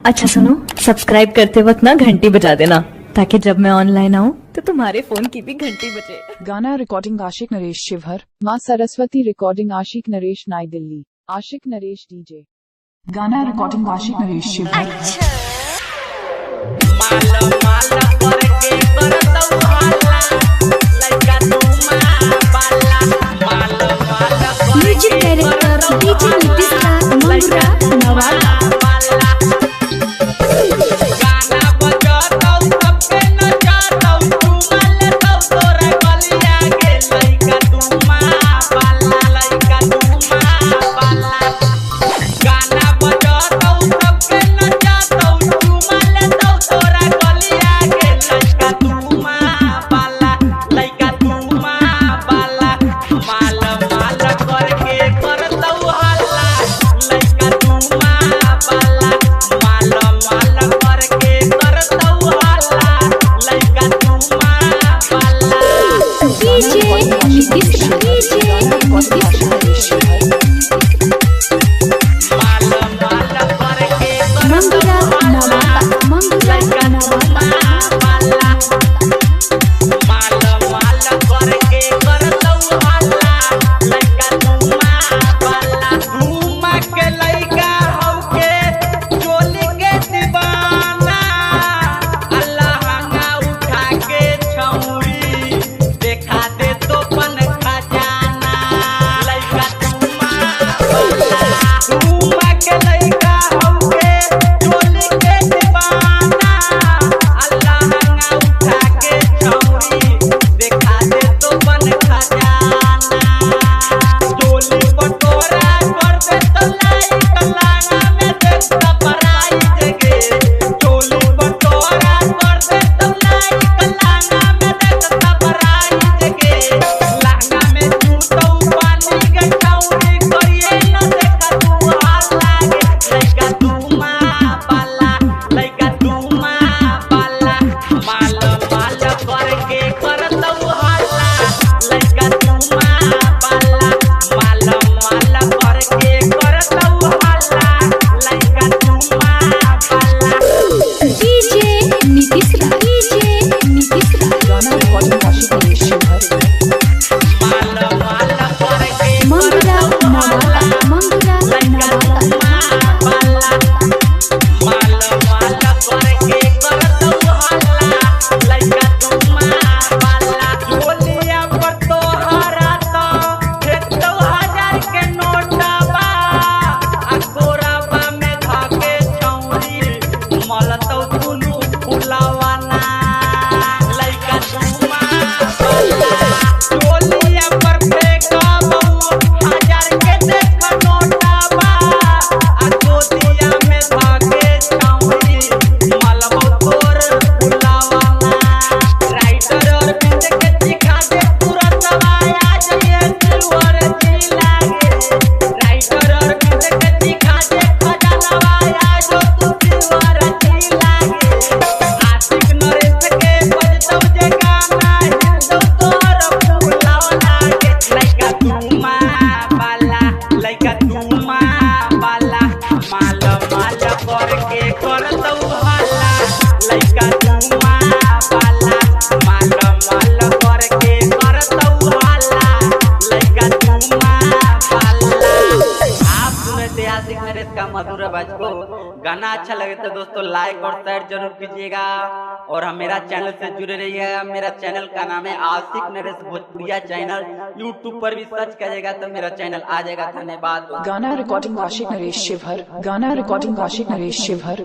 अच्छा सुनो, सब्सक्राइब करते वक्त ना घंटी बजा देना ताकि जब मैं ऑनलाइन आऊँ तो तुम्हारे फोन की भी घंटी बजे। गाना रिकॉर्डिंग आशिक नरेश शिवहर, माँ सरस्वती रिकॉर्डिंग आशिक नरेश नई दिल्ली, आशिक नरेश डीजे। गाना रिकॉर्डिंग आशिक Naresh Sheohar. Music director DJ Nitish Mangra Nawada. का मधुर आवाज को गाना अच्छा लगे तो दोस्तों लाइक और शेयर जरूर कीजिएगा और हम मेरा चैनल से जुड़े रहिएगा। मेरा चैनल का नाम है आशिक नरेश भोजपुरिया चैनल। यूट्यूब पर भी सर्च करिएगा तो मेरा चैनल आ जाएगा। धन्यवाद। गाना रिकॉर्डिंग आशिक नरेश शिवहर, गाना रिकॉर्डिंग आशिक नरेश शिवहर।